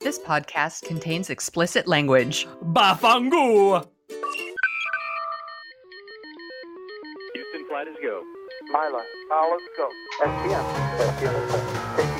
This podcast contains explicit language. Bafangu! Houston, flight is go. Mila, let's go. STM. Safety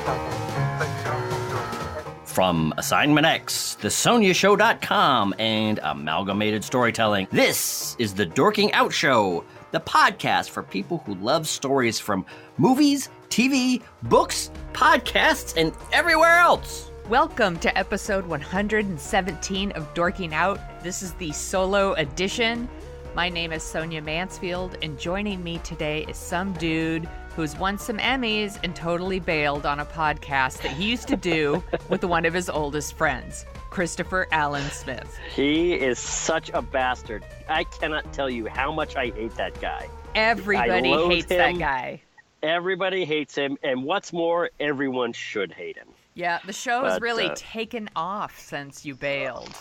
contact. From Assignment X, thesoniashow.com, and Amalgamated Storytelling, this is the Dorking Out Show, the podcast for people who love stories from movies, TV, books, podcasts, and everywhere else. Welcome to episode 117 of Dorking Out. This is the solo edition. My name is Sonia Mansfield, and joining me today is some dude who's won some Emmys and totally bailed on a podcast that he used to do with one of his oldest friends, Christopher Allan Smith. He is such a bastard. I cannot tell you how much I hate that guy. Everybody hates that guy. Everybody hates him, and what's more, everyone should hate him. Yeah, the show has really taken off since you bailed.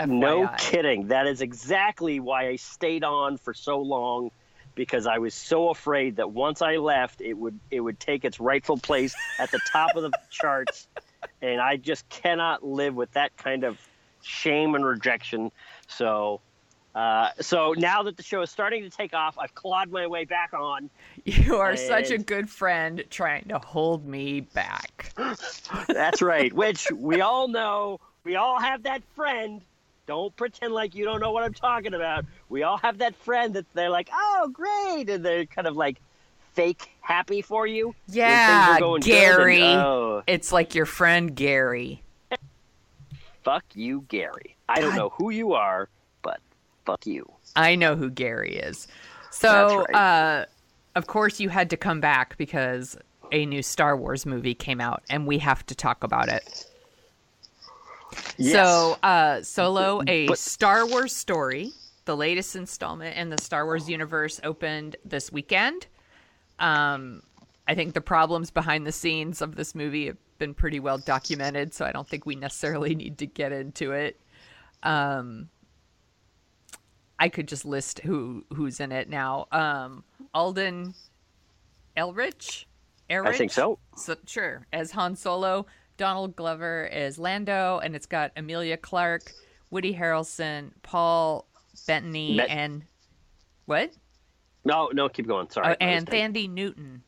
No FYI. kidding. That is exactly why I stayed on for so long, because I was so afraid that once I left, it would take its rightful place at the top of the charts, and I just cannot live with that kind of shame and rejection. So now that the show is starting to take off, I've clawed my way back on. You are such a good friend trying to hold me back. That's right, which we all know. We all have that friend. Don't pretend like you don't know what I'm talking about. We all have that friend that they're like, oh, great. And they're kind of like fake happy for you. Yeah, Gary. And, It's like your friend Gary. Fuck you, Gary. I don't know who you are, but fuck you. I know who Gary is. So, That's right. Of course, you had to come back because a new Star Wars movie came out, and we have to talk about it. Yes. So, Solo, a Star Wars story, the latest installment in the Star Wars universe, opened this weekend. I think the problems behind the scenes of this movie have been pretty well documented, so I don't think we necessarily need to get into it. I could just list who's in it now. Alden Ehrenreich? I think so. Sure, as Han Solo. Donald Glover as Lando, and it's got Amelia Clarke, Woody Harrelson, Paul Bettany, and what? No, keep going. Sorry. And Thandie Newton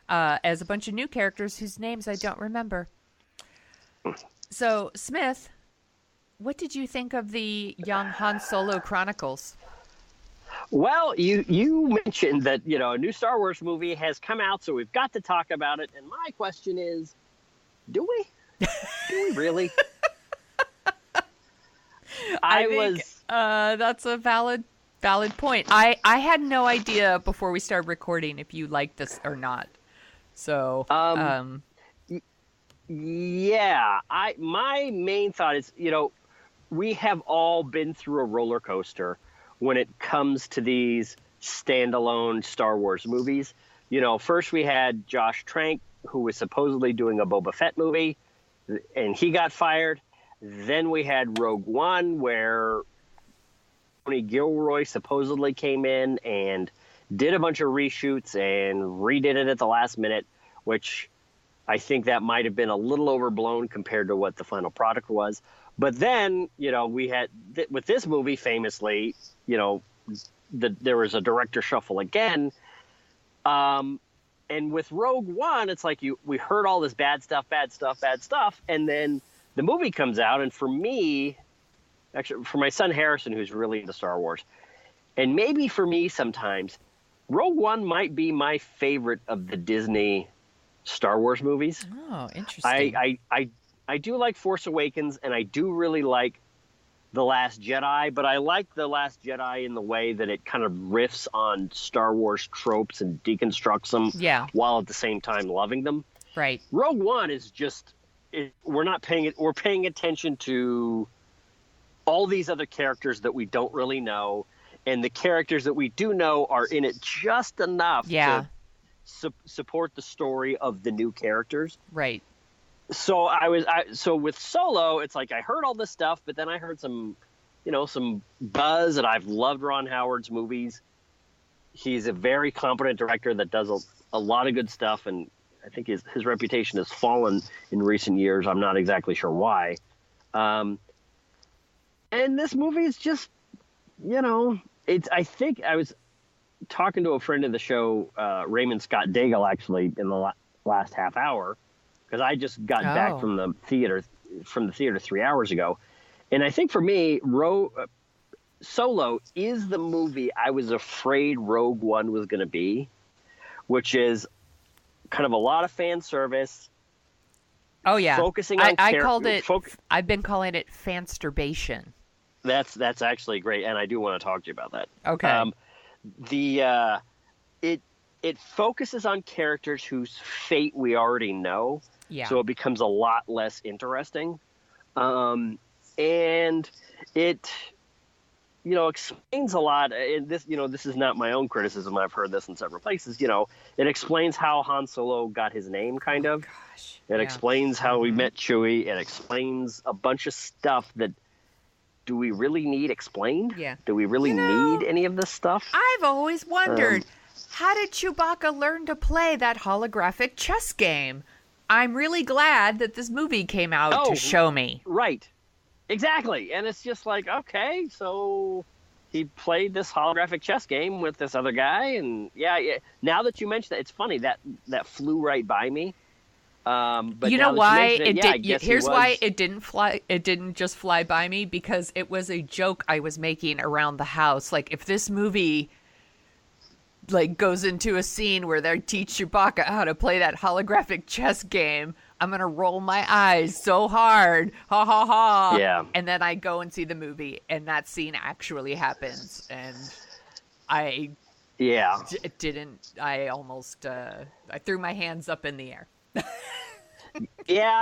as a bunch of new characters whose names I don't remember. So, Smith, what did you think of the Young Han Solo Chronicles? Well, you mentioned that, a new Star Wars movie has come out, so we've got to talk about it. And my question is, do we? Do we really? I think that's a valid point. I had no idea before we started recording if you liked this or not. So, yeah, my main thought is, we have all been through a roller coaster when it comes to these standalone Star Wars movies. First we had Josh Trank, who was supposedly doing a Boba Fett movie, and he got fired. Then we had Rogue One, where Tony Gilroy supposedly came in and did a bunch of reshoots and redid it at the last minute, which I think that might have been a little overblown compared to what the final product was. But then, we had, with this movie, famously, there was a director shuffle again. And with Rogue One, it's like we heard all this bad stuff, and then the movie comes out, and for me, actually for my son Harrison, who's really into Star Wars, and maybe for me sometimes, Rogue One might be my favorite of the Disney Star Wars movies. Oh, interesting. I do like Force Awakens, and I do really like The Last Jedi, but I like The Last Jedi in the way that it kind of riffs on Star Wars tropes and deconstructs them, while at the same time loving them. Right. Rogue One is just we're paying attention to all these other characters that we don't really know, and the characters that we do know are in it just enough to support the story of the new characters. Right. So so with Solo, it's like I heard all this stuff, but then I heard some buzz, and I've loved Ron Howard's movies. He's a very competent director that does a lot of good stuff, and I think his reputation has fallen in recent years. I'm not exactly sure why. And this movie is just, I think I was talking to a friend of the show, Raymond Scott Daigle, actually, in the last half hour, because I just got back from the theater 3 hours ago. And I think for me, Solo is the movie I was afraid Rogue One was going to be, which is kind of a lot of fan service. Oh yeah, focusing on I called it. I've been calling it fansturbation. That's actually great, and I do want to talk to you about that. Okay. It focuses on characters whose fate we already know, so it becomes a lot less interesting, and it explains a lot. And this is not my own criticism. I've heard this in several places. It explains how Han Solo got his name, kind of. Gosh. It explains how we met Chewie. It explains a bunch of stuff that. Do we really need explained? Yeah. Do we really need any of this stuff? I've always wondered, how did Chewbacca learn to play that holographic chess game? I'm really glad that this movie came out to show me. Right. Exactly. And it's just like, okay, so he played this holographic chess game with this other guy. And yeah. Now that you mention that, it's funny that flew right by me. But you know why it did? Here's why it didn't fly. It didn't just fly by me, because it was a joke I was making around the house. Like, if this movie goes into a scene where they teach Chewbacca how to play that holographic chess game, I'm gonna roll my eyes so hard, ha ha ha. Yeah. And then I go and see the movie, and that scene actually happens, and I almost I threw my hands up in the air.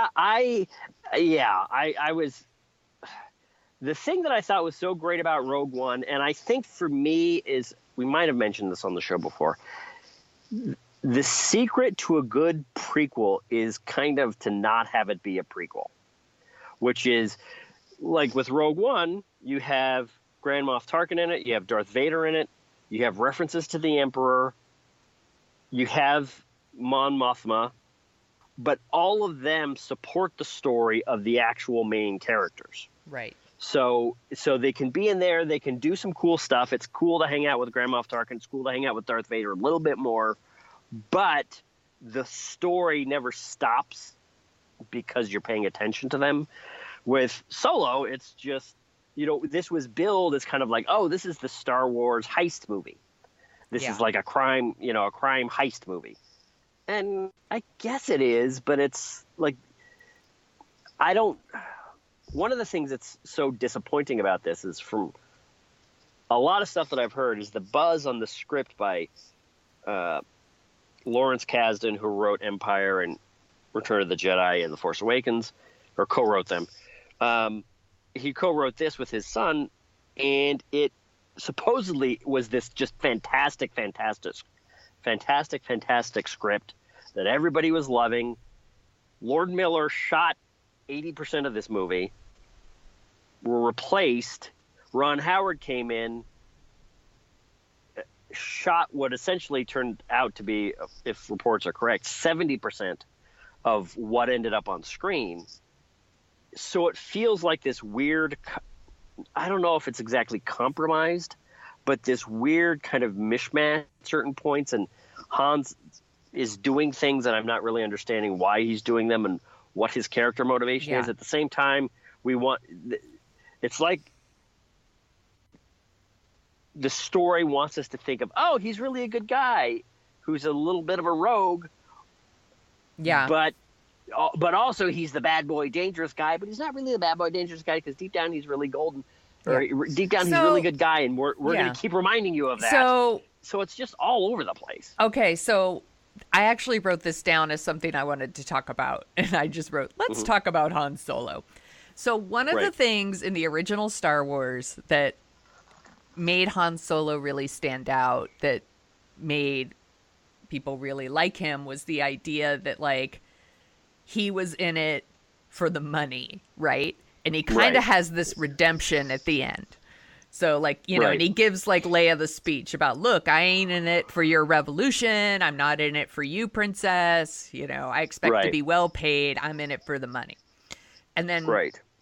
I was. The thing that I thought was so great about Rogue One, and I think for me is, we might have mentioned this on the show before, the secret to a good prequel is kind of to not have it be a prequel, which is, like with Rogue One, you have Grand Moff Tarkin in it, you have Darth Vader in it, you have references to the Emperor, you have Mon Mothma, but all of them support the story of the actual main characters. Right. So they can be in there. They can do some cool stuff. It's cool to hang out with Grand Moff Tarkin. It's cool to hang out with Darth Vader a little bit more. But the story never stops because you're paying attention to them. With Solo, it's just, this was billed as kind of like, oh, this is the Star Wars heist movie. This is like a crime heist movie. And I guess it is, but it's like, one of the things that's so disappointing about this is, from a lot of stuff that I've heard, is the buzz on the script by Lawrence Kasdan, who wrote Empire and Return of the Jedi and The Force Awakens, or co-wrote them. He co-wrote this with his son, and it supposedly was this just fantastic script that everybody was loving. Lord Miller shot 80% of this movie, were replaced. Ron Howard came in, shot what essentially turned out to be, if reports are correct, 70% of what ended up on screen. So it feels like this weird, I don't know if it's exactly compromised, but this weird kind of mishmash at certain points, and Hans is doing things that I'm not really understanding why he's doing them and what his character motivation is. At the same time, it's like the story wants us to think of, oh, he's really a good guy who's a little bit of a rogue. Yeah. But also he's the bad boy, dangerous guy, but he's not really the bad boy, dangerous guy, because deep down he's really golden. Or deep down he's a really good guy, and we're going to keep reminding you of that. So it's just all over the place. Okay, so I actually wrote this down as something I wanted to talk about, and I just wrote, let's talk about Han Solo. So one of the things in the original Star Wars that made Han Solo really stand out, that made people really like him, was the idea that, like, he was in it for the money, right? And he kind of has this redemption at the end. So, like, and he gives, like, Leia the speech about, look, I ain't in it for your revolution. I'm not in it for you, princess. I expect to be well paid. I'm in it for the money. And then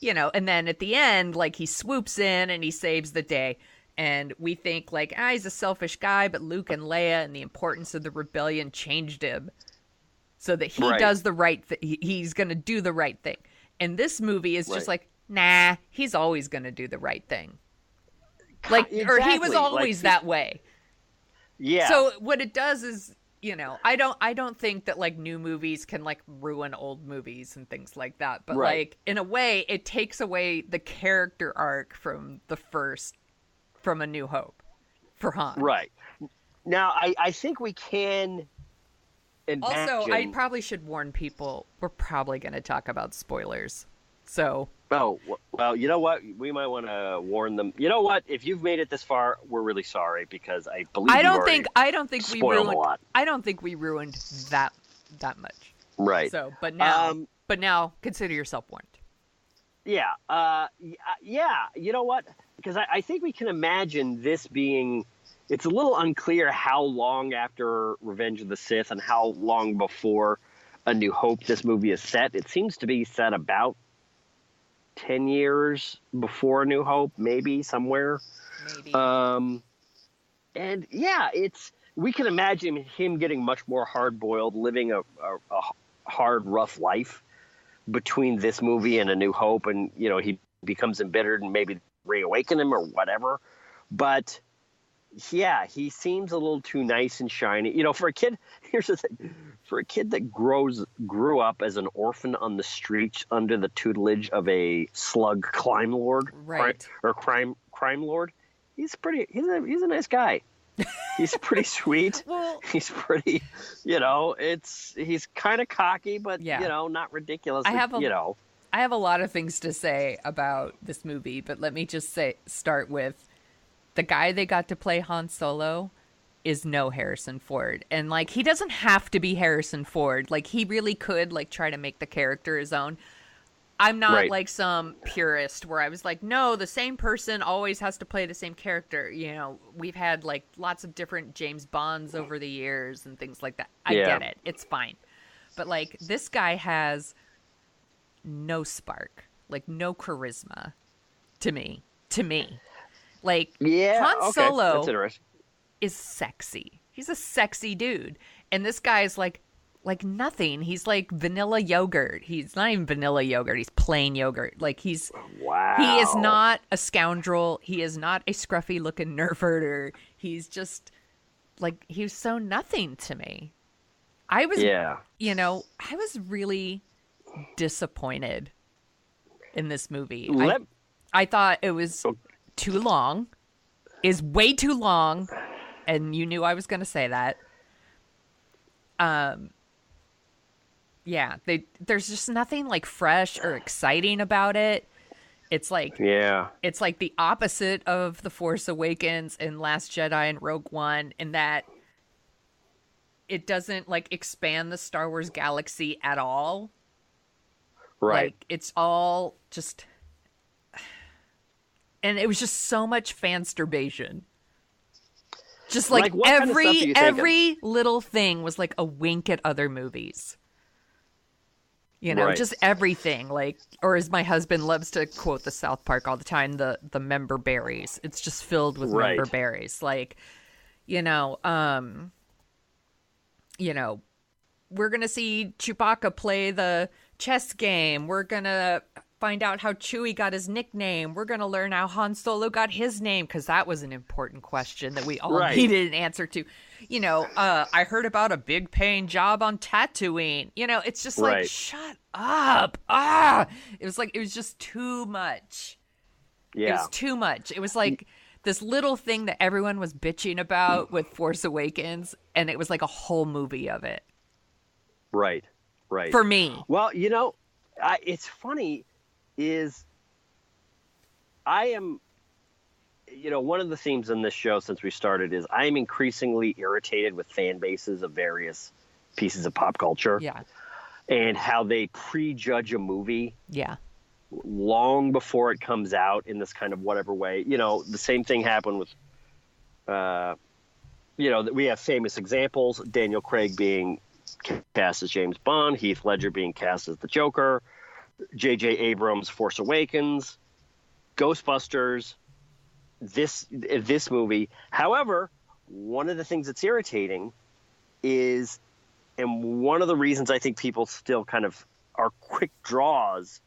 you know, and then at the end, like, he swoops in and he saves the day. And we think, like, he's a selfish guy, but Luke and Leia and the importance of the rebellion changed him so that he does the right thing. He's going to do the right thing. And this movie is just like, nah, he's always going to do the right thing. Like, or he was always that way. Yeah. So what it does is, you know, I don't think that, like, new movies can, like, ruin old movies and things like that. But, like, in a way, it takes away the character arc from A New Hope for Han. Right. Now, I think we can imagine... Also, I probably should warn people, we're probably going to talk about spoilers. So... Oh, well, you know what? We might want to warn them. You know what? If you've made it this far, we're really sorry, because I believe I don't think we ruined a lot. I don't think we ruined that much. Right. So, but now consider yourself warned. Yeah. Yeah. You know what? Because I think we can imagine this being... It's a little unclear how long after Revenge of the Sith and how long before A New Hope this movie is set. It seems to be set about 10 years before A New Hope, maybe somewhere. Maybe. And yeah, we can imagine him getting much more hard-boiled, living a hard, rough life between this movie and A New Hope, and, you know, he becomes embittered and maybe reawaken him or whatever. But yeah, he seems a little too nice and shiny. You know, for a kid, here's the thing. For a kid that grew up as an orphan on the streets under the tutelage of a slug crime lord, crime lord, he's a nice guy. He's pretty sweet. Well, he's pretty, you know, he's kind of cocky, but, you know, not ridiculous. I have a lot of things to say about this movie, but let me just start with the guy they got to play Han Solo is no Harrison Ford. And, like, he doesn't have to be Harrison Ford. Like, he really could, like, try to make the character his own. I'm not like some purist where I was like, no, the same person always has to play the same character. You know, we've had, like, lots of different James Bonds over the years and things like that. I get it. It's fine. But, like, this guy has no spark, like, no charisma to me. Like, Han Solo is sexy. He's a sexy dude. And this guy's like nothing. He's like vanilla yogurt. He's not even vanilla yogurt. He's plain yogurt. Like, he is not a scoundrel. He is not a scruffy looking nerf herder. He's just like, he was so nothing to me. I was really disappointed in this movie. I thought it was too long. Is way too long. And you knew I was going to say that. There's just nothing, like, fresh or exciting about it. It's like, it's like the opposite of The Force Awakens and Last Jedi and Rogue One, in that it doesn't, like, expand the Star Wars galaxy at all. Right. Like, it's all just, and it was just so much fansturbation. Just like every little thing was like a wink at other movies. You know, just everything. Like, or as my husband loves to quote the South Park all the time, the member berries. It's just filled with member berries. Like, you know, we're gonna see Chewbacca play the chess game. We're gonna find out how Chewie got his nickname. We're going to learn how Han Solo got his name, because that was an important question that we all needed an answer to. You know, I heard about a big paying job on Tatooine. You know, it's just like, shut up. It was just too much. Yeah. It was too much. It was like this little thing that everyone was bitching about with Force Awakens, and it was like a whole movie of it. Right. For me. Well, you know, it's funny. I am, you know, one of the themes in this show since we started is I am increasingly irritated with fan bases of various pieces of pop culture. Yeah. And how they prejudge a movie. Yeah. Long before it comes out in this kind of whatever way. You know, the same thing happened with, we have famous examples. Daniel Craig being cast as James Bond, Heath Ledger being cast as the Joker. J.J. Abrams' Force Awakens, Ghostbusters, this movie. However, one of the things that's irritating is, and one of the reasons I think people still kind of are quick draws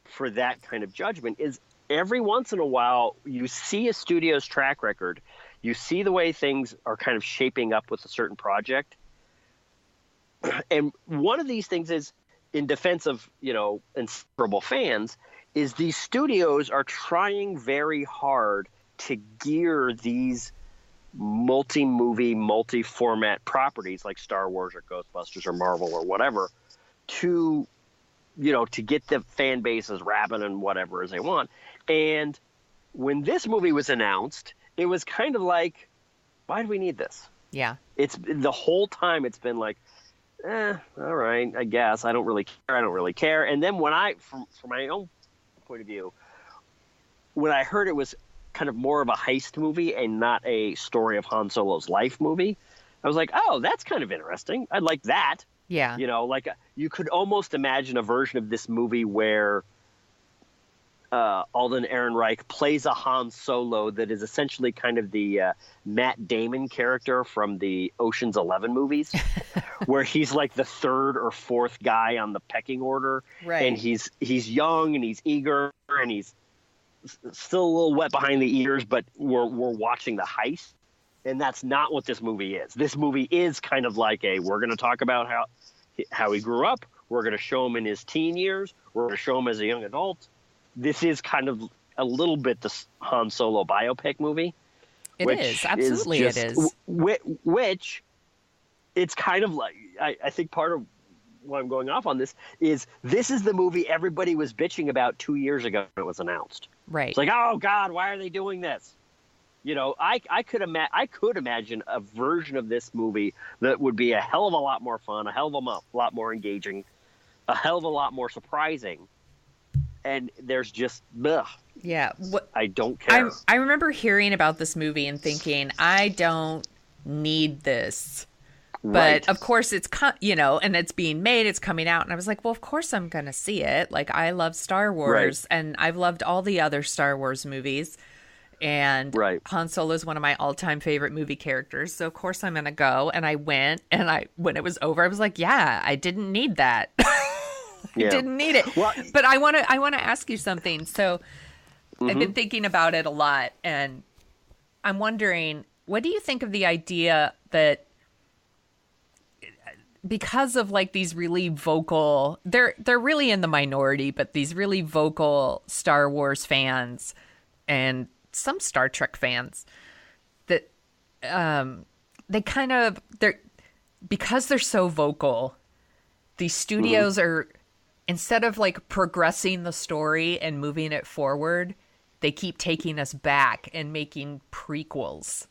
for that kind of judgment, is every once in a while you see a studio's track record, you see the way things are kind of shaping up with a certain project. And one of these things is, in defense of, insufferable fans, is these studios are trying very hard to gear these multi-movie, multi-format properties like Star Wars or Ghostbusters or Marvel or whatever to get the fan bases rabid and whatever as they want. And when this movie was announced, it was kind of like, why do we need this? Yeah. It's the whole time it's been like, all right, I guess. I don't really care. And then when from my own point of view, when I heard it was kind of more of a heist movie and not a story of Han Solo's life movie, I was like, oh, that's kind of interesting. I'd like that. Yeah. Like you could almost imagine a version of this movie where Alden Ehrenreich plays a Han Solo that is essentially kind of the Matt Damon character from the Ocean's 11 movies, where he's like the third or fourth guy on the pecking order. Right. And he's young and he's eager and he's still a little wet behind the ears, but we're watching the heist. And that's not what this movie is. This movie is kind of like we're going to talk about how he grew up. We're going to show him in his teen years. We're going to show him as a young adult. This is kind of a little bit the Han Solo biopic movie. It is. Absolutely it is. Which it's kind of like, I think part of why I'm going off on this is the movie everybody was bitching about 2 years ago when it was announced. Right. It's like, oh, God, why are they doing this? I could imagine a version of this movie that would be a hell of a lot more fun, a hell of a lot more engaging, a hell of a lot more surprising. And there's just, ugh. Yeah. I don't care. I remember hearing about this movie and thinking, I don't need this. Right. But of course it's, and it's being made, it's coming out. And I was like, well, of course I'm going to see it. Like, I love Star Wars and I've loved all the other Star Wars movies. And Han Solo is one of my all-time favorite movie characters. So of course I'm going to go. And I went, and when it was over, I was like, yeah, I didn't need that. Yeah. Didn't need it. Well, but I want to ask you something. So I've been thinking about it a lot, and I'm wondering, what do you think of the idea that because of like these really vocal, they're really in the minority, but these really vocal Star Wars fans and some Star Trek fans that they kind of, because they're so vocal, these studios are, instead of like progressing the story and moving it forward, they keep taking us back and making prequels.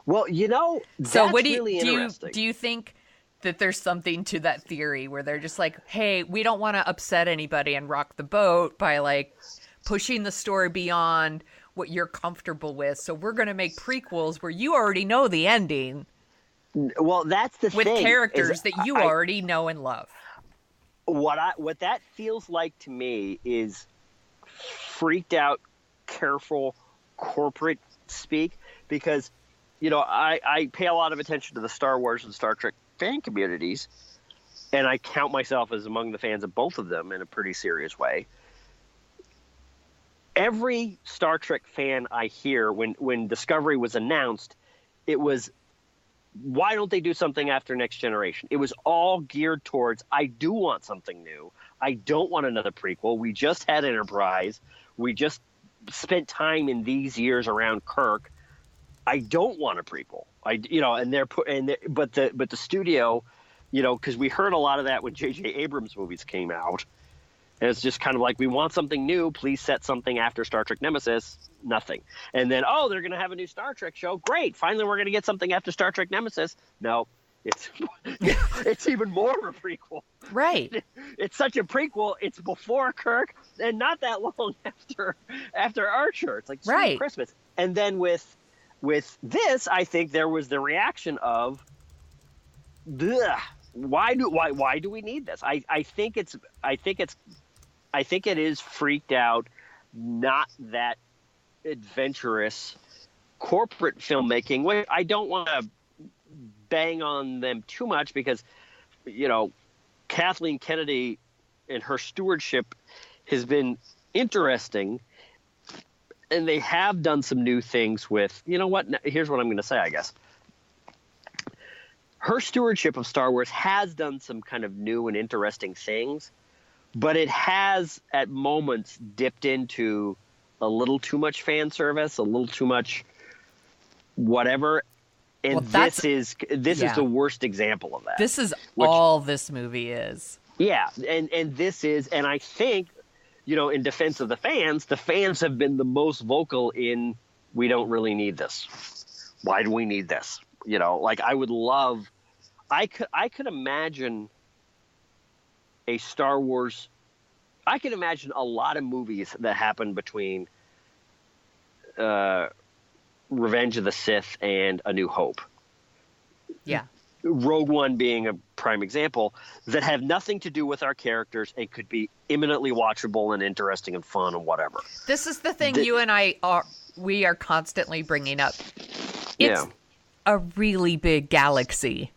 Well, that's so what really interesting. Do you think that there's something to that theory where they're just like, hey, we don't want to upset anybody and rock the boat by like pushing the story beyond what you're comfortable with, so we're going to make prequels where you already know the ending. Well, that's the with thing. With characters that you already know and love. What that feels like to me is freaked out, careful corporate speak, because I pay a lot of attention to the Star Wars and Star Trek fan communities, and I count myself as among the fans of both of them in a pretty serious way. Every Star Trek fan I hear, when Discovery was announced, it was, why don't they do something after Next Generation? It was all geared towards, I do want something new. I don't want another prequel. We just had Enterprise. We just spent time in these years around Kirk. I don't want a prequel. But the studio, because we heard a lot of that when J.J. Abrams movies came out. And it's just kind of like, we want something new. Please set something after Star Trek Nemesis. Nothing. And then, they're going to have a new Star Trek show. Great. Finally, we're going to get something after Star Trek Nemesis. No, it's even more of a prequel. Right. It's such a prequel. It's before Kirk and not that long after Archer. It's like right. Christmas. And then with this, I think there was the reaction of, ugh, why do we need this? I think it is freaked out, not that adventurous corporate filmmaking. Which I don't want to bang on them too much because, Kathleen Kennedy and her stewardship has been interesting, and they have done some new things with, here's what I'm going to say, I guess. Her stewardship of Star Wars has done some kind of new and interesting things, but it has at moments dipped into a little too much fan service, a little too much whatever. And this is the worst example of that. This is all this movie is. Yeah, and this is, and I think, in defense of the fans have been the most vocal in, we don't really need this. Why do we need this? I would love, I could imagine a Star Wars, I could imagine a lot of movies that happen between Revenge of the Sith and A New Hope. Yeah. Rogue One being a prime example, that have nothing to do with our characters and could be imminently watchable and interesting and fun and whatever. This is the thing you and I are constantly bringing up. It's a really big galaxy.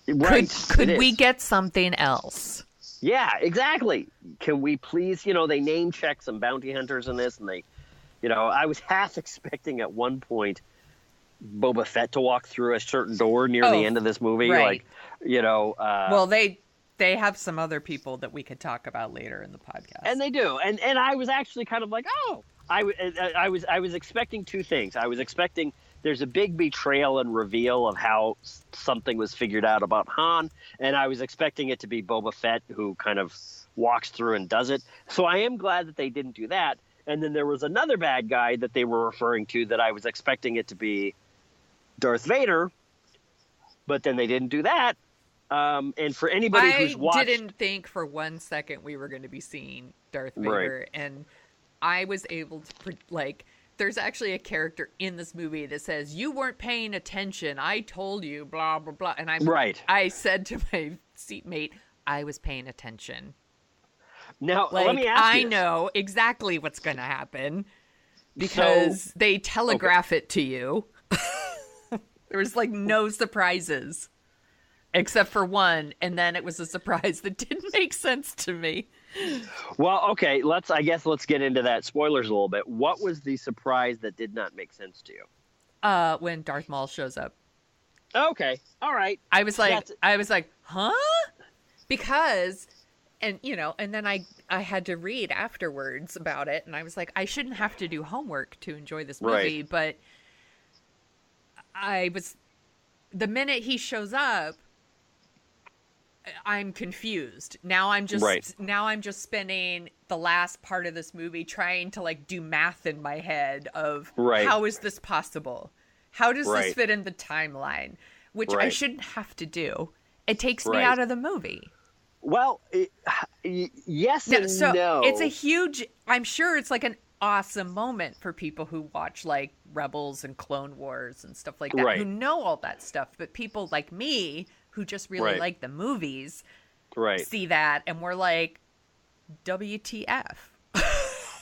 Right. Could we get something else? Yeah, exactly. Can we please, they name check some bounty hunters in this, and they, I was half expecting at one point Boba Fett to walk through a certain door near the end of this movie. Right. Well, they have some other people that we could talk about later in the podcast. And they do. And I was actually kind of like, I was expecting two things. I was expecting there's a big betrayal and reveal of how something was figured out about Han, and I was expecting it to be Boba Fett who kind of walks through and does it. So I am glad that they didn't do that. And then there was another bad guy that they were referring to that I was expecting it to be Darth Vader, but then they didn't do that. And for anybody who's watched... I didn't think for 1 second we were going to be seeing Darth Vader, right. And I was able to, there's actually a character in this movie that says, "You weren't paying attention. I told you, blah, blah, blah." And I said to my seatmate, I was paying attention. Now, let me ask you I know exactly what's going to happen because they telegraph it to you. There was no surprises except for one, and then it was a surprise that didn't make sense to me. Well, okay, let's get into that. Spoilers a little bit. What was the surprise that did not make sense to you? When Darth Maul shows up. Okay, all right. I was like, huh? Because, and then I had to read afterwards about it, and I was like, I shouldn't have to do homework to enjoy this movie, but the minute he shows up, I'm confused. Now I'm just spending the last part of this movie trying to do math in my head of how is this possible? How does this fit in the timeline? Which I shouldn't have to do. It takes me out of the movie. Well, yes and no. It's a huge, I'm sure it's an awesome moment for people who watch Rebels and Clone Wars and stuff like that, who know all that stuff. But people like me who just really like the movies see that and we're like, WTF?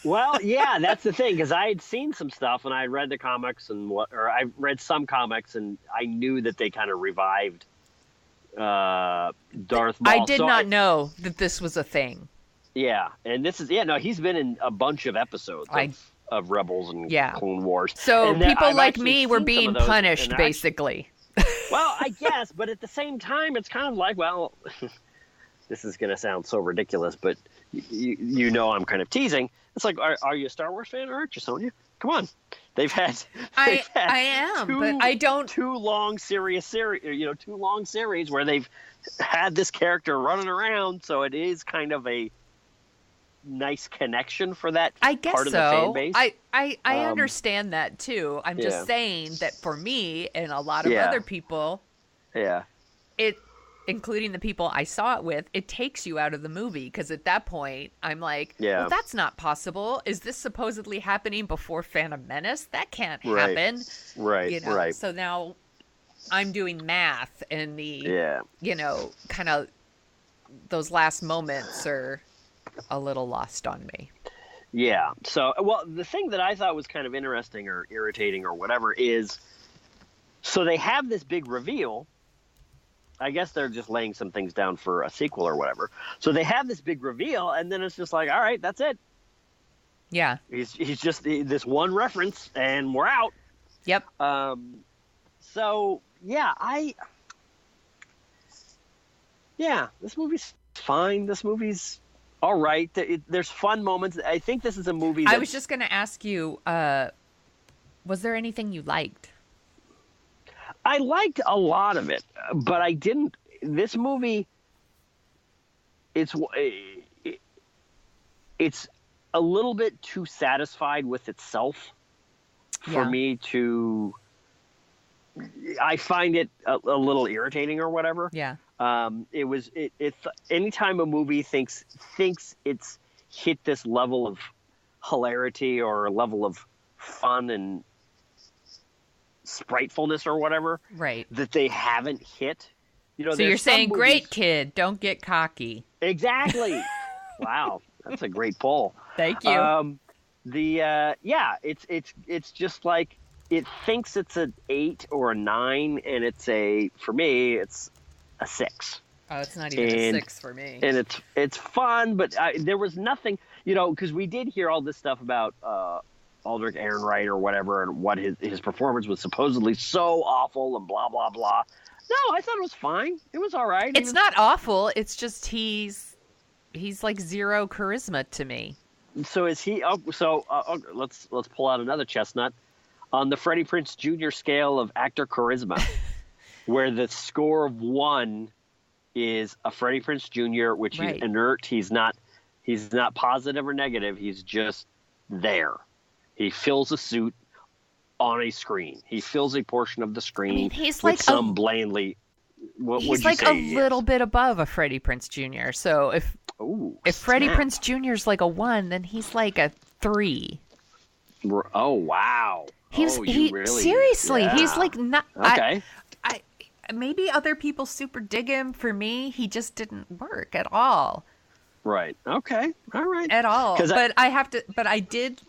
Well, yeah, that's the thing, because I had seen some stuff and I had read the comics I read some comics and I knew that they kind of revived Darth Maul. I did not know that this was a thing. Yeah, and this is he's been in a bunch of episodes of Rebels and Clone Wars. So people like me were being punished, basically. Well, I guess, but at the same time, it's kind of like, well, this is going to sound so ridiculous, but I'm kind of teasing. It's like, are you a Star Wars fan or aren't you, Sonia? Come on. I am, but I don't. Two long series where they've had this character running around, so it is kind of a nice connection for that part of the fan base. I understand that too. I'm just saying that for me and a lot of other people, including the people I saw it with, it takes you out of the movie because at that point I'm like, well, that's not possible. Is this supposedly happening before Phantom Menace? That can't happen. Right. So now I'm doing math, and Yeah. kind of those last moments are a little lost on me. Yeah. So, well, the thing that I thought was kind of interesting or irritating or whatever is, so they have this big reveal. I guess they're just laying some things down for a sequel or whatever. So they have this big reveal, and then it's just like, all right, that's it. Yeah. He's just this one reference, and we're out. Yep. So this movie's fine. This movie's all right. There's fun moments. I think this is a movie I was just going to ask you, was there anything you liked? I liked a lot of it, but I didn't. This movie, it's a little bit too satisfied with itself for me to. I find it a little irritating or whatever. Yeah. It's anytime a movie thinks it's hit this level of hilarity or a level of fun and spritefulness or whatever, right, that they haven't hit. So you're saying, great kid, don't get cocky. Exactly. Wow, that's a great poll. Thank you. It's just like it thinks it's an 8 or a 9, and for me it's a 6. Oh, it's not even a 6 for me. And it's fun, but there was nothing, because we did hear all this stuff about Aldrich Ehrenreich or whatever, and what his performance was supposedly so awful and blah blah blah. No, I thought it was fine. It was all right. It's not awful. It's just he's like zero charisma to me. So is he? Let's pull out another chestnut on the Freddie Prinze Jr. scale of actor charisma, where the score of 1 is a Freddie Prinze Jr., which right. He's inert. He's not positive or negative. He's just there. He fills a suit on a screen. He fills a portion of the screen. He's with like some blandly. What he's would you like say a little bit above a Freddie Prinze Jr. So if Freddie Prinze Jr. is like a 1, then he's like a 3. Oh wow! Seriously, yeah. he's like not. Okay. I maybe other people super dig him. For me, he just didn't work at all. Right. Okay. All right. At all. But I did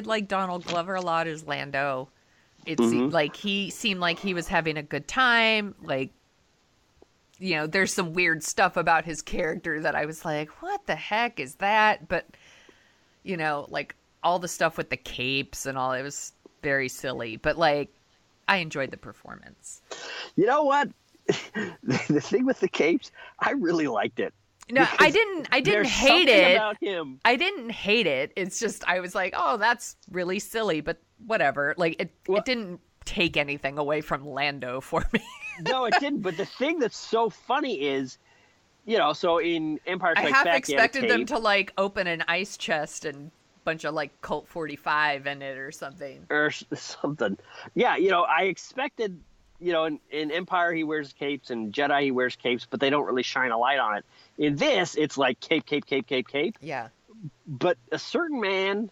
like Donald Glover a lot as Lando. It seemed like he was having a good time. Like, there's some weird stuff about his character that I was like, what the heck is that? But, like all the stuff with the capes and all, it was very silly. But like, I enjoyed the performance. You know what? The thing with the capes, I really liked it. No, I didn't hate it. About him. I didn't hate it. It's just I was like, oh, that's really silly, but whatever. Like it didn't take anything away from Lando for me. No, it didn't. But the thing that's so funny is, so in Empire Strikes Back, I half expected them to like open an ice chest and bunch of like Colt 45 in it or something. Yeah, I expected. In Empire he wears capes, and Jedi he wears capes, but they don't really shine a light on it. In this, it's like cape, cape, cape, cape, cape. Yeah. But a certain man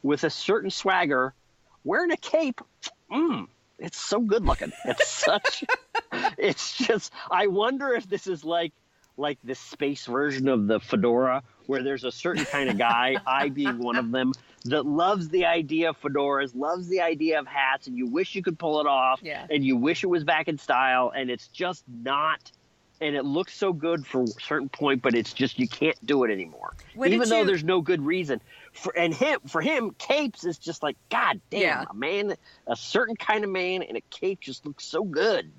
with a certain swagger wearing a cape, it's so good looking. It's just, I wonder if this is like this space version of the fedora, where there's a certain kind of guy, I being one of them, that loves the idea of fedoras, loves the idea of hats, and you wish you could pull it off, and you wish it was back in style, and it's just not, and it looks so good for a certain point, but it's just, you can't do it anymore. Even though there's no good reason. For him, capes is just like, God damn, a man, a certain kind of man in a cape just looks so good.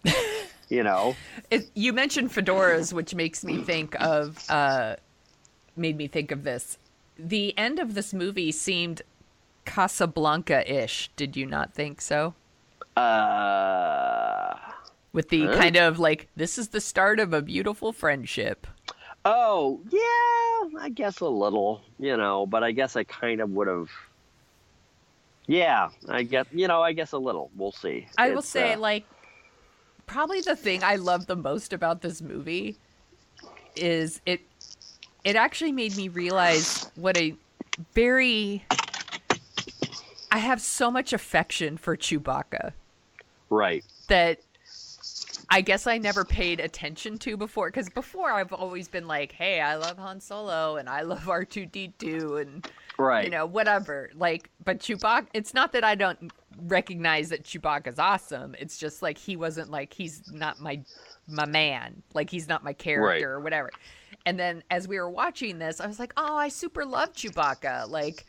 You mentioned fedoras, which makes me think of, made me think of this. The end of this movie seemed Casablanca-ish. Did you not think so? With the kind of like, this is the start of a beautiful friendship. Oh, yeah, I guess a little, but I guess I kind of would have. Yeah, I guess a little. We'll see. I will say, probably the thing I love the most about this movie is it actually made me realize I have so much affection for Chewbacca. Right. That I guess I never paid attention to before, because before I've always been like, hey, I love Han Solo and I love R2-D2 and Right. whatever. Like, but Chewbacca, it's not that I don't recognize that Chewbacca's awesome. It's just like he wasn't like, he's not my man. Like, he's not my character or whatever. And then as we were watching this, I was like, oh, I super love Chewbacca. Like,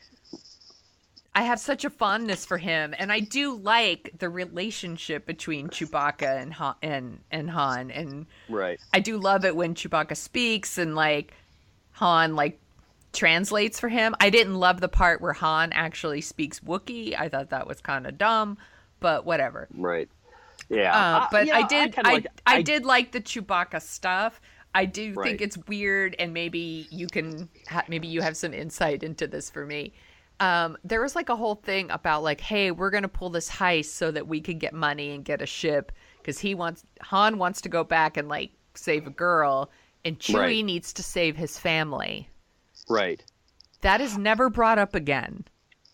I have such a fondness for him, and I do like the relationship between Chewbacca and Han, and I do love it when Chewbacca speaks and like Han like translates for him. I didn't love the part where Han actually speaks Wookiee. I thought that was kind of dumb, but whatever. Right. Yeah. But I did like the Chewbacca stuff. I do think it's weird, and maybe you can maybe you have some insight into this for me. There was like a whole thing about like, hey, we're going to pull this heist so that we can get money and get a ship, because Han wants to go back and like save a girl, and Chewie needs to save his family. Right. That is never brought up again.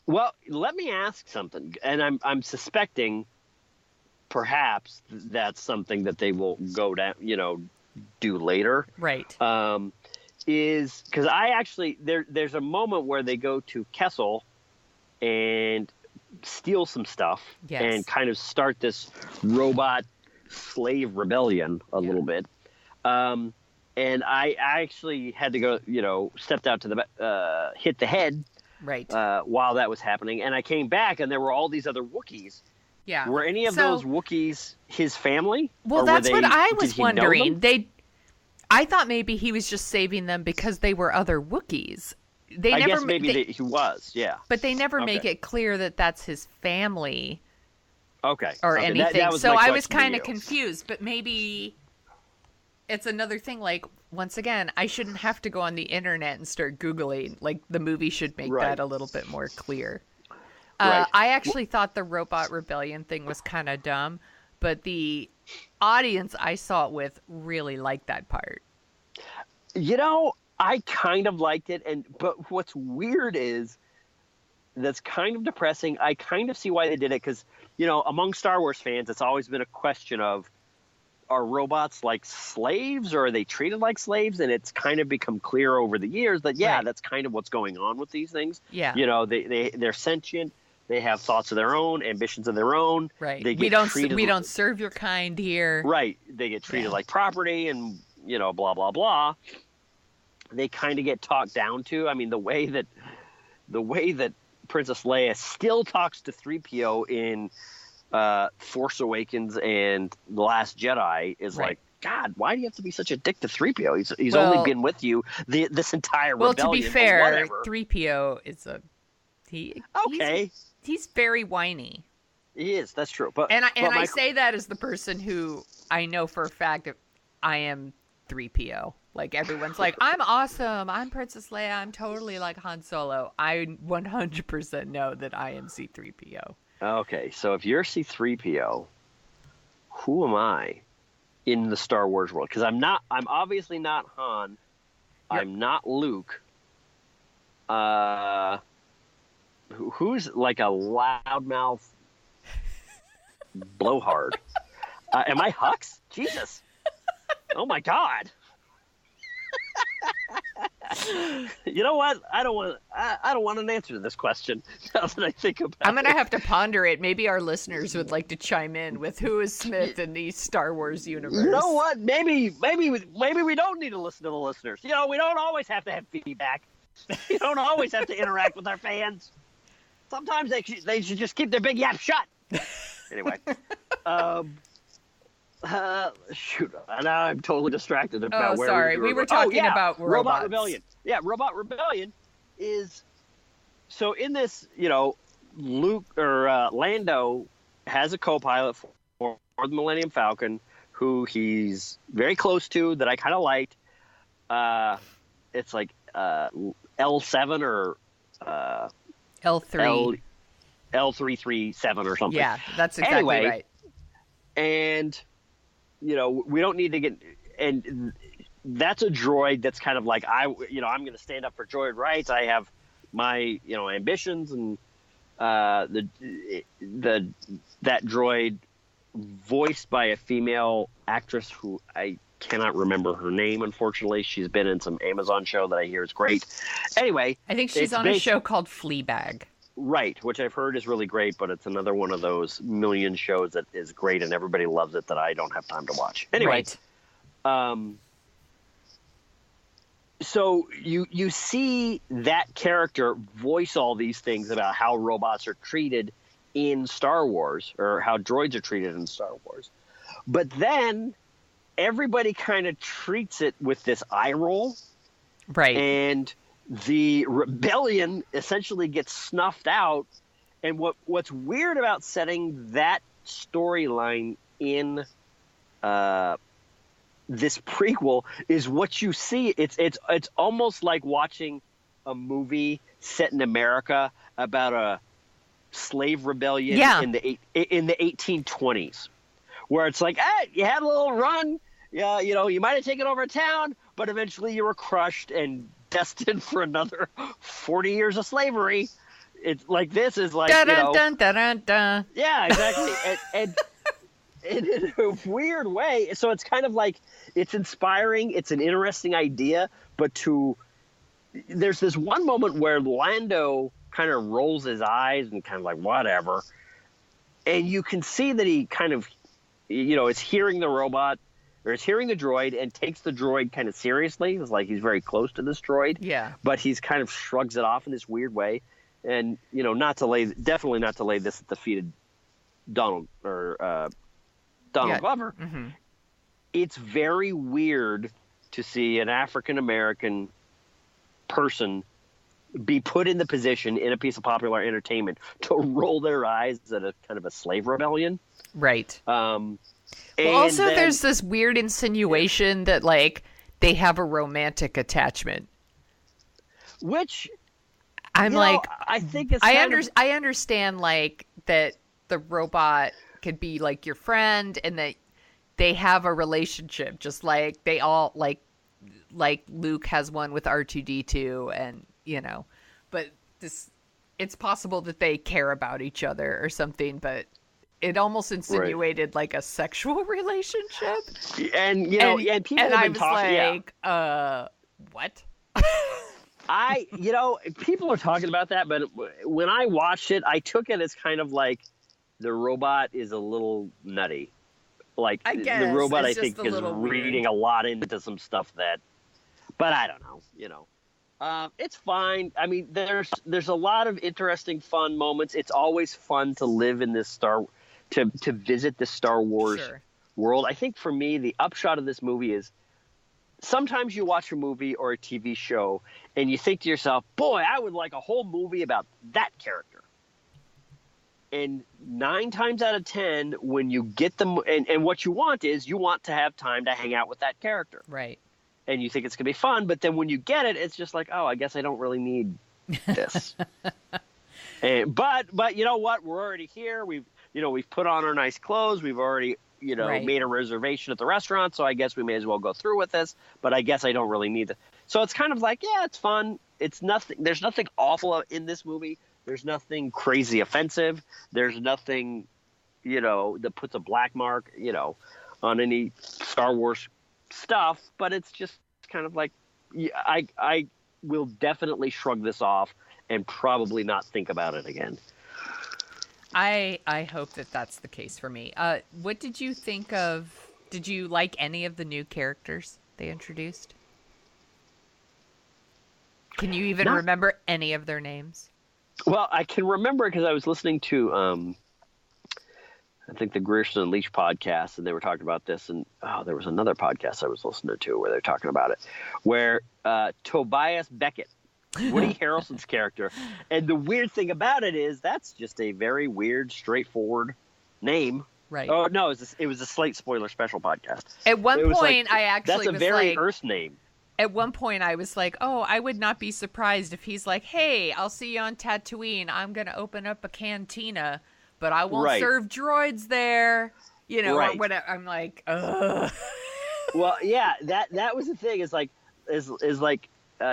Well, let me ask something, and I'm suspecting perhaps that's something that they will go down, do later. Right. Is because I actually there's a moment where they go to Kessel and steal some stuff and kind of start this robot slave rebellion a little bit. And I actually had to go, stepped out to the hit the head while that was happening, and I came back and there were all these other Wookiees. Yeah. Were any of those Wookiees his family? Well, that's what I was wondering. I thought maybe he was just saving them because they were other Wookiees. I guess maybe he was, yeah. But they never make it clear that that's his family. Okay. Or anything. That was so I was kind of confused, but maybe it's another thing. Like, once again, I shouldn't have to go on the internet and start Googling. Like, the movie should make that a little bit more clear. I actually thought the robot rebellion thing was kind of dumb, but the audience I saw it with really liked that part. I kind of liked it, but what's weird is that's kind of depressing. I kind of see why they did it, because among Star Wars fans, it's always been a question of, are robots like slaves, or are they treated like slaves? And it's kind of become clear over the years that that's kind of what's going on with these things. Yeah, they're sentient. They have thoughts of their own, ambitions of their own. Right. We don't serve your kind here. Right. They get treated like property, and blah blah blah. They kind of get talked down to. I mean, the way that Princess Leia still talks to 3PO in Force Awakens and The Last Jedi is like, God, why do you have to be such a dick to 3PO? He's only been with you this entire rebellion. Well, to be fair, 3PO is he's very whiny. He is. That's true. But I say that as the person who I know for a fact that I am 3PO. Like, everyone's like, I'm awesome. I'm Princess Leia. I'm totally like Han Solo. I 100% know that I am C-3PO. Okay, so if you're C-3PO, who am I in the Star Wars world? Because I'm obviously not Han. Yep. I'm not Luke. Who's like a loudmouth blowhard? Am I Hux? Jesus. Oh my God. You know what? I don't want an answer to this question now that I think about it. I'm gonna have to ponder it. Maybe our listeners would like to chime in with who is Smith in the Star Wars universe. You know what? Maybe we don't need to listen to the listeners. We don't always have to have feedback. We don't always have to interact with our fans. Sometimes they should just keep their big yap shut. Anyway. Shoot, now I'm totally distracted about where sorry. We were talking about robots. Robot Rebellion. Yeah, Robot Rebellion is so in this, Luke or Lando has a co-pilot for the Millennium Falcon who he's very close to that I kind of liked. It's like L7 or L3. L337 or something. Yeah, that's exactly right. And we don't need to get, and that's a droid that's kind of like, I'm going to stand up for droid rights. I have my, ambitions, and that droid voiced by a female actress who I cannot remember her name, unfortunately. She's been in some Amazon show that I hear is great. Anyway. I think she's on a show called Fleabag. Right, which I've heard is really great, but it's another one of those million shows that is great and everybody loves it that I don't have time to watch. Anyway. Right. So you see that character voice all these things about how robots are treated in Star Wars, or how droids are treated in Star Wars. But then everybody kind of treats it with this eye roll. Right. And the rebellion essentially gets snuffed out. And what's weird about setting that storyline in this prequel is what you see. It's almost like watching a movie set in America about a slave rebellion in the 1820s, where it's like, you had a little run, you might have taken over a town, but eventually you were crushed and destined for another 40 years of slavery. It's like, this is like, dun, dun, dun, dun, dun. Yeah, exactly. and in a weird way, so it's kind of like, it's inspiring, it's an interesting idea, but there's this one moment where Lando kind of rolls his eyes and kind of like, whatever, and you can see that he kind of, is hearing the robot, or is hearing the droid, and takes the droid kind of seriously. It's like he's very close to this droid, but he's kind of shrugs it off in this weird way, and definitely not to lay this at the feet of Donald Glover. Mm-hmm. It's very weird to see an African-American person be put in the position in a piece of popular entertainment to roll their eyes at a kind of a slave rebellion. Right. There's this weird insinuation that, like, they have a romantic attachment. Which, I think it's I understand, like, that the robot could be, like, your friend, and that they have a relationship, just like they all, like Luke has one with R2-D2, and, but it's possible that they care about each other or something, but it almost insinuated like a sexual relationship. And people have been talking, what? People are talking about that, but when I watched it, I took it as kind of like the robot is a little nutty. Like, I guess, the robot, I think, is reading a lot into some stuff but I don't know, it's fine. I mean, there's a lot of interesting, fun moments. It's always fun to live in this to visit the Star Wars world. I think for me, the upshot of this movie is sometimes you watch a movie or a TV show and you think to yourself, boy, I would like a whole movie about that character. And 9 times out of 10, when you get them, and what you want is you want to have time to hang out with that character. Right. And you think it's going to be fun, but then when you get it, it's just like, oh, I guess I don't really need this. But you know what? We're already here. We've put on our nice clothes. We've already, made a reservation at the restaurant, so I guess we may as well go through with this. But I guess I don't really need it. So it's kind of like, yeah, it's fun. It's nothing. There's nothing awful in this movie. There's nothing crazy offensive. There's nothing, that puts a black mark, on any Star Wars stuff. But it's just kind of like, I will definitely shrug this off and probably not think about it again. I hope that that's the case for me. What did you think of? Did you like any of the new characters they introduced? Can you even remember any of their names? Well, I can remember because I was listening to, I think the Grierson and Leach podcast, and they were talking about this. And there was another podcast I was listening to where they're talking about it, where Tobias Beckett, Woody Harrelson's character. And the weird thing about it is that's just a very weird, straightforward name. Right. Oh, no, it was a Slate Spoiler Special podcast. At one point, I actually that's a very Earth name. At one point, I was like, oh, I would not be surprised if he's like, hey, I'll see you on Tatooine. I'm going to open up a cantina, but I won't serve droids there, or whatever. I'm like, ugh. Well, yeah, that was the thing is like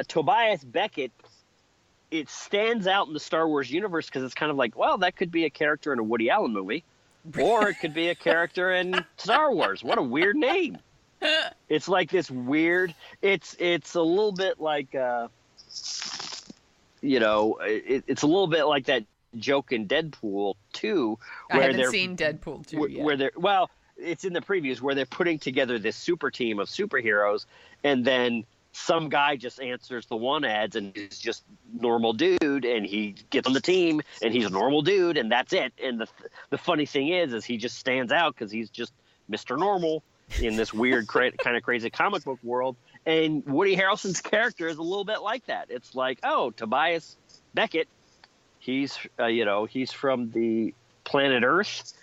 Tobias Beckett, it stands out in the Star Wars universe because it's kind of like, well, that could be a character in a Woody Allen movie. Or it could be a character in Star Wars. What a weird name. It's like this weird. It's a little bit like, it's a little bit like that joke in Deadpool 2. I haven't seen Deadpool 2 yet. Well, it's in the previews where they're putting together this super team of superheroes, and then some guy just answers the one ads and he's just normal dude, and he gets on the team and he's a normal dude, and that's it. And the funny thing is he just stands out because he's just Mr. Normal in this weird kind of crazy comic book world. And Woody Harrelson's character is a little bit like that. It's like, oh, Tobias Beckett, he's from the planet Earth,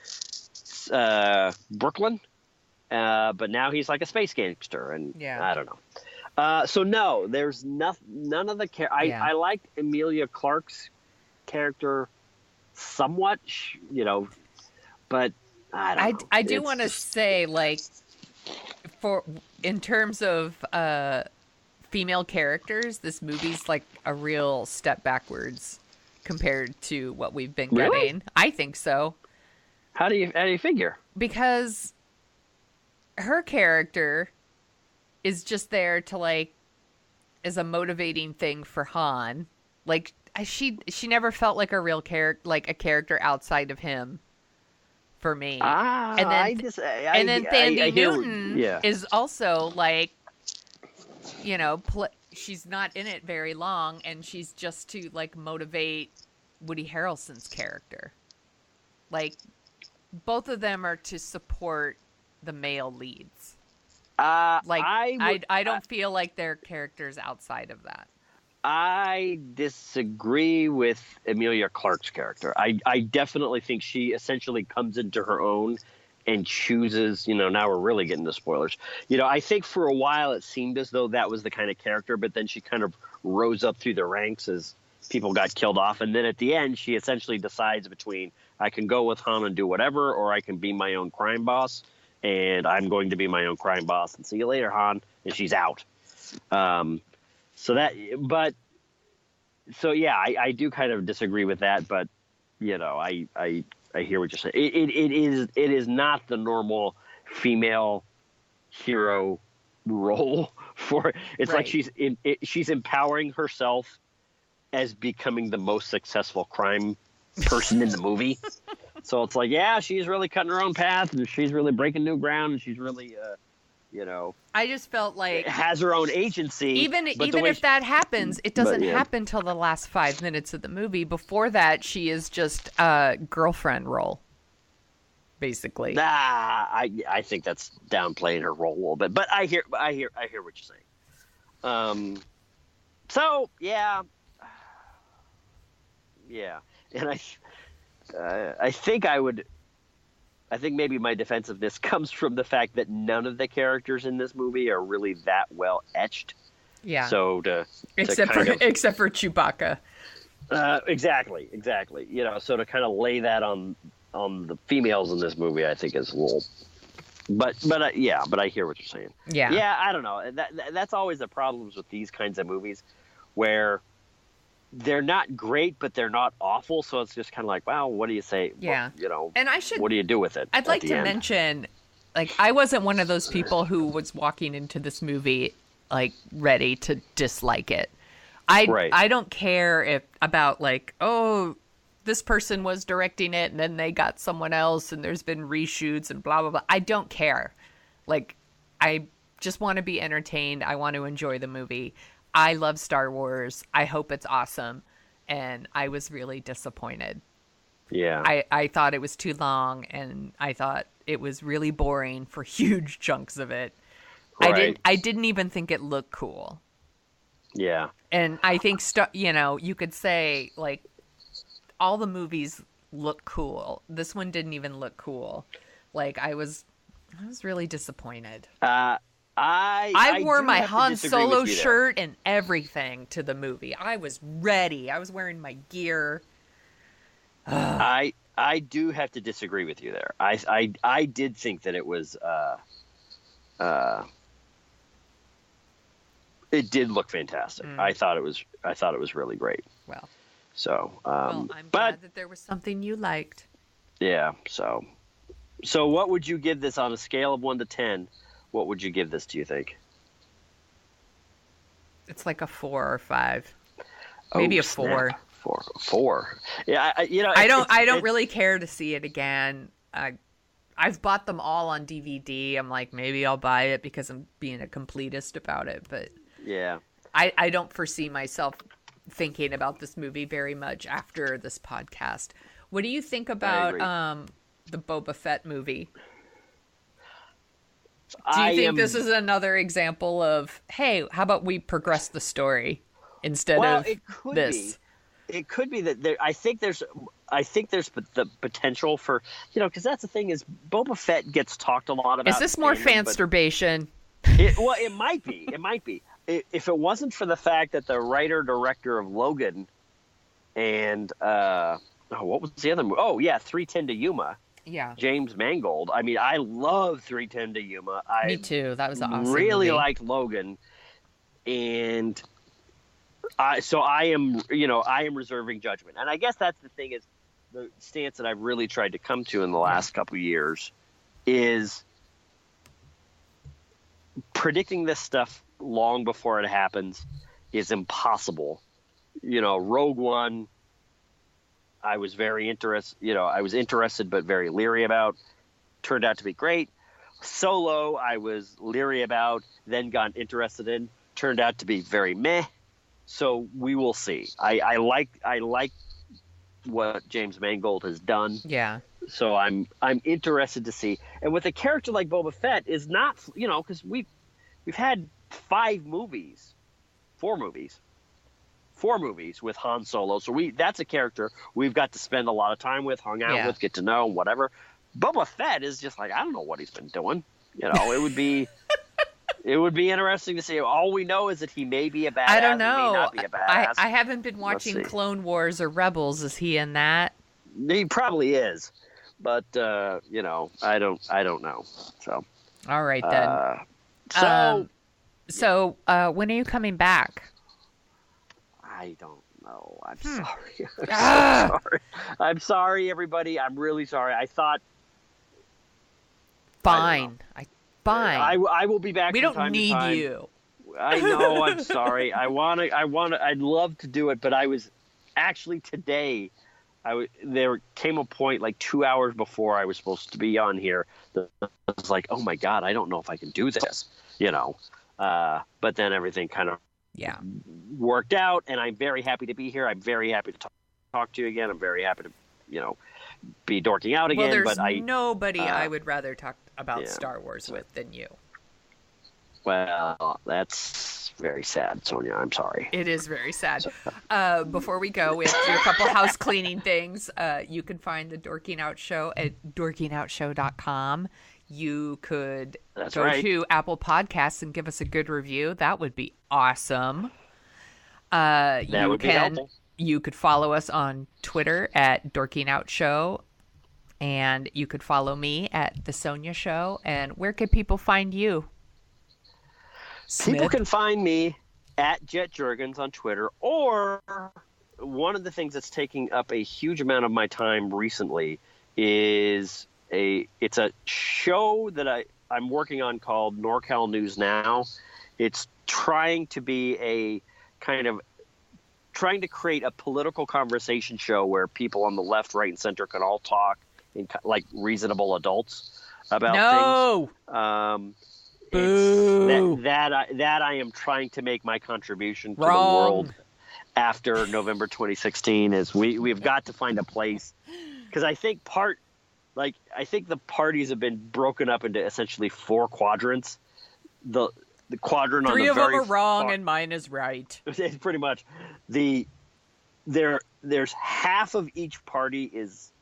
Brooklyn, but now he's like a space gangster, and I don't know. So no, there's none of the I liked Emilia Clarke's character somewhat, but I don't know. I do want to say, like, in terms of female characters, this movie's like a real step backwards compared to what we've been getting. Really? I think so. How do you figure? Because her character is just there to, like, is a motivating thing for Han. Like, she never felt like a real character, like a character outside of him for me. And then Thandie Newton is also like, she's not in it very long, and she's just to, like, motivate Woody Harrelson's character. Like, both of them are to support the male leads. I don't feel like they're characters outside of that. I disagree with Emilia Clarke's character. I definitely think she essentially comes into her own and chooses, now we're really getting to spoilers. I think for a while it seemed as though that was the kind of character, but then she kind of rose up through the ranks as people got killed off. And then at the end, she essentially decides between, I can go with Han and do whatever, or I can be my own crime boss. And I'm going to be my own crime boss, and see you later, Han. And she's out. I do kind of disagree with that, but I hear what you're saying. It is not the normal female hero role for. It's right. Like she's empowering herself as becoming the most successful crime person in the movie. So it's like, she's really cutting her own path, and she's really breaking new ground, and she's really, I just felt like has her own agency. Even if that happens, it doesn't happen till the last 5 minutes of the movie. Before that, she is just a girlfriend role, basically. I think that's downplaying her role a little bit, but I hear what you're saying. So yeah, and I think maybe my defensiveness comes from the fact that none of the characters in this movie are really that well etched. Yeah. So except for Chewbacca. Exactly. So to kind of lay that on the females in this movie, I think is a little. But I hear what you're saying. Yeah. Yeah, I don't know. That's always the problems with these kinds of movies, where they're not great, but they're not awful. So it's just kind of like, wow, what do you say? Yeah. Well, and what do you do with it? I'd like to mention, like, I wasn't one of those people who was walking into this movie, like, ready to dislike it. I don't care about, like, oh, this person was directing it and then they got someone else and there's been reshoots and blah, blah, blah. I don't care. Like, I just want to be entertained. I want to enjoy the movie. I love Star Wars. I hope it's awesome. And I was really disappointed. Yeah. I thought it was too long, and I thought it was really boring for huge chunks of it. Right. I didn't even think it looked cool. Yeah. And I think you could say, like, all the movies look cool. This one didn't even look cool. Like, I was really disappointed. I wore my Han Solo shirt and everything to the movie. I was ready. I was wearing my gear. I do have to disagree with you there. I did think that it was it did look fantastic. I thought it was really great. Well, so I'm glad that there was something you liked. Yeah. So So what would you give this on a scale of 1 to 10? What would you give this, do you think? It's like a 4 or 5. Maybe a 4. Snap. Four. Yeah, I don't really care to see it again. I've bought them all on DVD. I'm like, maybe I'll buy it because I'm being a completist about it. But yeah, I don't foresee myself thinking about this movie very much after this podcast. What do you think about the Boba Fett movie? Do you think this is another example of, hey, how about we progress the story instead of this? It could be that I think there's the potential for, because that's the thing is Boba Fett gets talked a lot about. Is this more fansturbation? It might be. It might be. If it wasn't for the fact that the writer-director of Logan and what was the other movie? Oh, yeah, 3:10 to Yuma. Yeah. James Mangold. I mean, I love 3:10 to Yuma. Me too. That was an awesome really movie. liked Logan. And I am reserving judgment. And I guess that's the thing is the stance that I've really tried to come to in the last couple of years is predicting this stuff long before it happens is impossible. Rogue One, I was very interested, I was interested but very leery about. Turned out to be great. Solo, I was leery about, then got interested in. Turned out to be very meh. So we will see. I like what James Mangold has done. Yeah. So I'm interested to see. And with a character like Boba Fett is not, because we've had 4 movies with Han Solo. So that's a character we've got to spend a lot of time with, hung out with, get to know, whatever. Boba Fett is just like, I don't know what he's been doing. It would be it would be interesting to see. All we know is that he may be a badass. I don't know. He may not be a badass. I haven't been watching Clone Wars or Rebels. Is he in that? He probably is. But I don't know. So all right then. So when are you coming back? I don't know. I'm sorry. I'm so sorry. I'm sorry, everybody. I'm really sorry. I thought. Fine. Fine. I will be back. We from don't time need to time. you. I know. I'm sorry. I'd love to do it, but I was actually today. There came a point like 2 hours before I was supposed to be on here that I was like, oh my God, I don't know if I can do this, but then everything kind of worked out, and I'm very happy to be here. I'm very happy to talk to you again. I'm very happy to, be dorking out again. Well, there's nobody I would rather talk about Star Wars with than you. Well, that's very sad, Sonia. I'm sorry. It is very sad. Before we go, we have to do a couple house cleaning things. You can find the Dorking Out Show at dorkingout.com. You could go to Apple Podcasts and give us a good review. That would be awesome. That would be helpful. You could follow us on Twitter at Dorking Out Show. And you could follow me at The Sonia Show. And where could people find you? Smith? People can find me at Jet Jurgens on Twitter, or one of the things that's taking up a huge amount of my time recently is it's a show that I'm working on called NorCal News Now. It's trying to be trying to create a political conversation show where people on the left, right, and center can all talk like reasonable adults about things. Boo. That I am trying to make my contribution to the world after November 2016 is we've got to find a place, because I think the parties have been broken up into essentially 4 quadrants. The quadrant on the very 3 of them are wrong and mine is right. It's pretty much there's half of each party is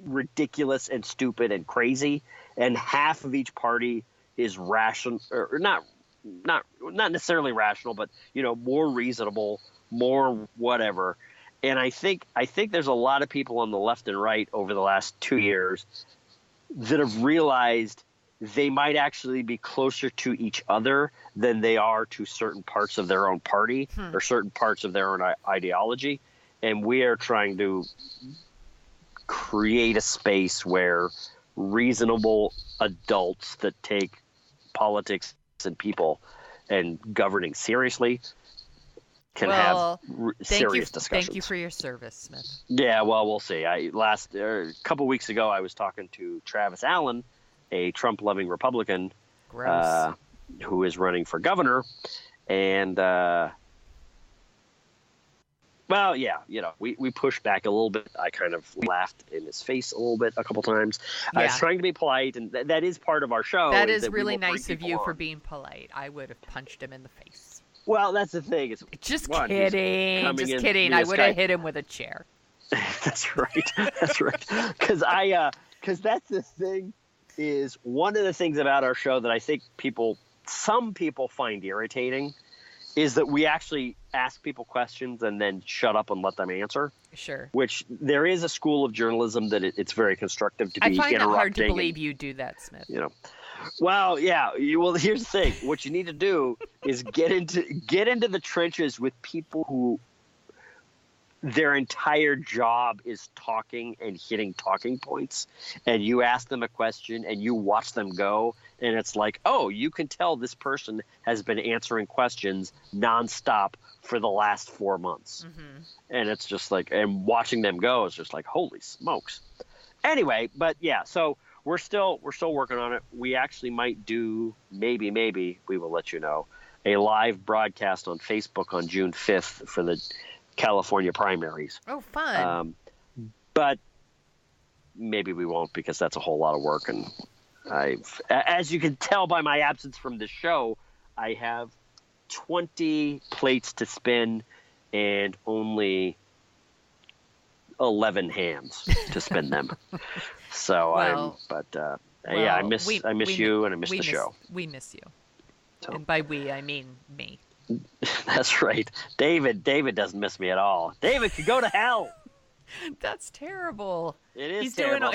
ridiculous and stupid and crazy, and half of each party is rational, or not necessarily rational, but more reasonable, more whatever. And I think there's a lot of people on the left and right over the last 2 years that have realized they might actually be closer to each other than they are to certain parts of their own party or certain parts of their own ideology. And we are trying to create a space where reasonable adults that take politics and people and governing seriously can have serious discussions. Thank you for your service, Smith. Yeah, well, we'll see. A couple weeks ago, I was talking to Travis Allen, a Trump-loving Republican, who is running for governor, and well, yeah, we pushed back a little bit. I kind of laughed in his face a little bit a couple times. Yeah. I was trying to be polite, and that is part of our show. That is really nice of you for being polite. I would have punched him in the face. Well, that's the thing. Just kidding. Just kidding. I would have hit him with a chair. That's right. That's right. Because that's the thing, is one of the things about our show that I think some people find irritating is that we actually ask people questions and then shut up and let them answer. Sure. Which there is a school of journalism that it's very constructive to be interrupting. I find it hard to believe you do that, Smith. Well, yeah. Well, here's the thing. What you need to do is get into the trenches with people who their entire job is talking and hitting talking points, and you ask them a question and you watch them go, and it's like, oh, you can tell this person has been answering questions nonstop for the last 4 months. Mm-hmm. And it's just like, and watching them go is just like, holy smokes. Anyway, but yeah, so we're still working on it. We actually might do, maybe we will let you know, a live broadcast on Facebook on June 5th for the California primaries. Oh, fun. But maybe we won't, because that's a whole lot of work. And as you can tell by my absence from the show, I have 20 plates to spin and only 11 hands to spin them. So I miss you, and I miss the show. We miss you. So. And by we, I mean me. That's right. David doesn't miss me at all. David could go to hell. That's terrible. It is terrible.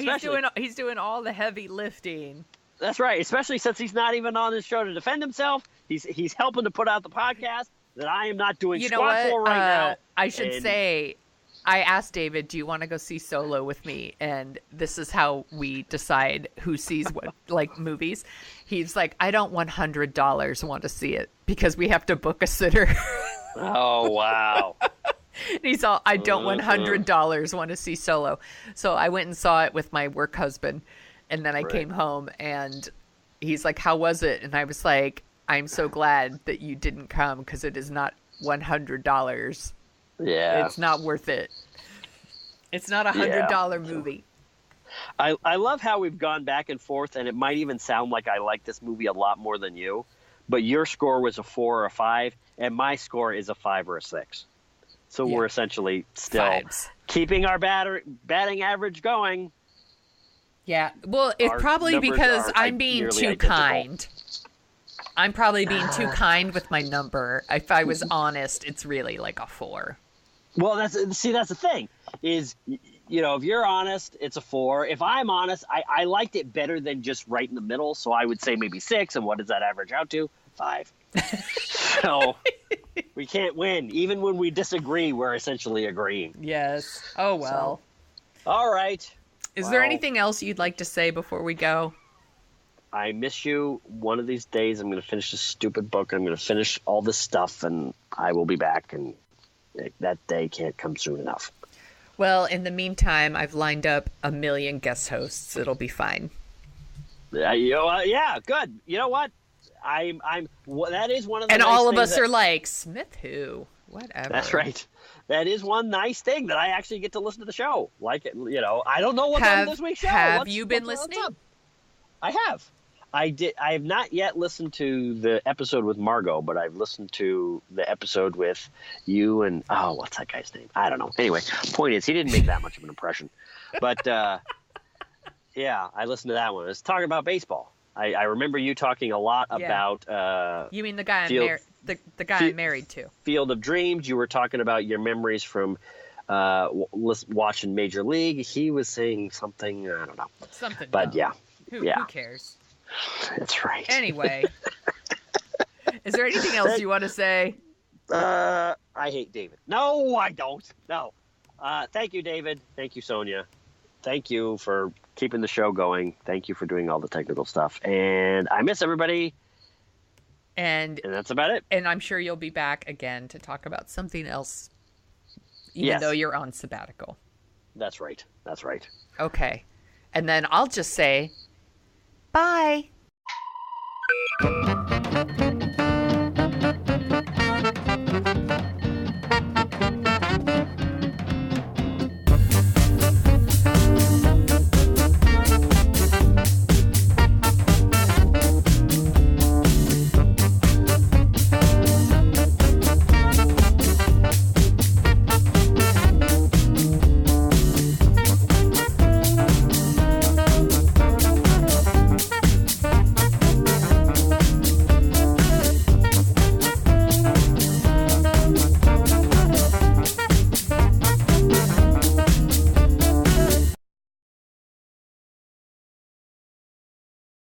He's doing all the heavy lifting. That's right. Especially since he's not even on this show to defend himself. He's helping to put out the podcast that I am not doing squat for right now. I should say, I asked David, do you want to go see Solo with me? And this is how we decide who sees what, like, movies. He's like, I don't $100 want to see it because we have to book a sitter. Oh, wow. He's all, I don't $100 want to see Solo. So I went and saw it with my work husband. And then I came home and he's like, how was it? And I was like, I'm so glad that you didn't come because it is not $100. Yeah. It's not worth it. It's not $100 movie. I love how we've gone back and forth, and it might even sound like I like this movie a lot more than you, but your score was a 4 or a 5, and my score is a 5 or a 6. So we're essentially still keeping our batting average going. Yeah. Well, it's probably because I'm being too kind. I'm probably being too kind with my number. If I was honest, it's really like a 4. Well, that's the thing is, if you're honest, it's a 4. If I'm honest, I liked it better than just right in the middle. So I would say maybe 6. And what does that average out to? 5. So we can't win. Even when we disagree, we're essentially agreeing. Yes. Oh, well. So, all right. Is there anything else you'd like to say before we go? I miss you. One of these days, I'm going to finish this stupid book. I'm going to finish all this stuff, and I will be back. And that day can't come soon enough. Well, in the meantime, I've lined up a million guest hosts. It'll be fine. Yeah, good. You know what? That is one of the and nice all of things us are like, Smith who? Whatever. That's right. That is one nice thing that I actually get to listen to the show. Like, I don't know what's on this week's show. Have you been listening? I have. I have not yet listened to the episode with Margot, but I've listened to the episode with you and, what's that guy's name? I don't know. Anyway, point is, he didn't make that much of an impression. But, yeah, I listened to that one. It's talking about baseball. I remember you talking a lot about... you mean the guy I'm married to. Field of Dreams. You were talking about your memories from watching Major League. He was saying something, I don't know. Something But, dumb. yeah. Who cares? That's right. Anyway. Is there anything else you want to say? I hate David. No, I don't. No. Thank you, David. Thank you, Sonia. thank you for keeping the show going. Thank you for doing all the technical stuff. And I miss everybody. And that's about it. And I'm sure you'll be back again to talk about something else, even though you're on sabbatical. That's right. That's right. Okay. And then I'll just say, bye.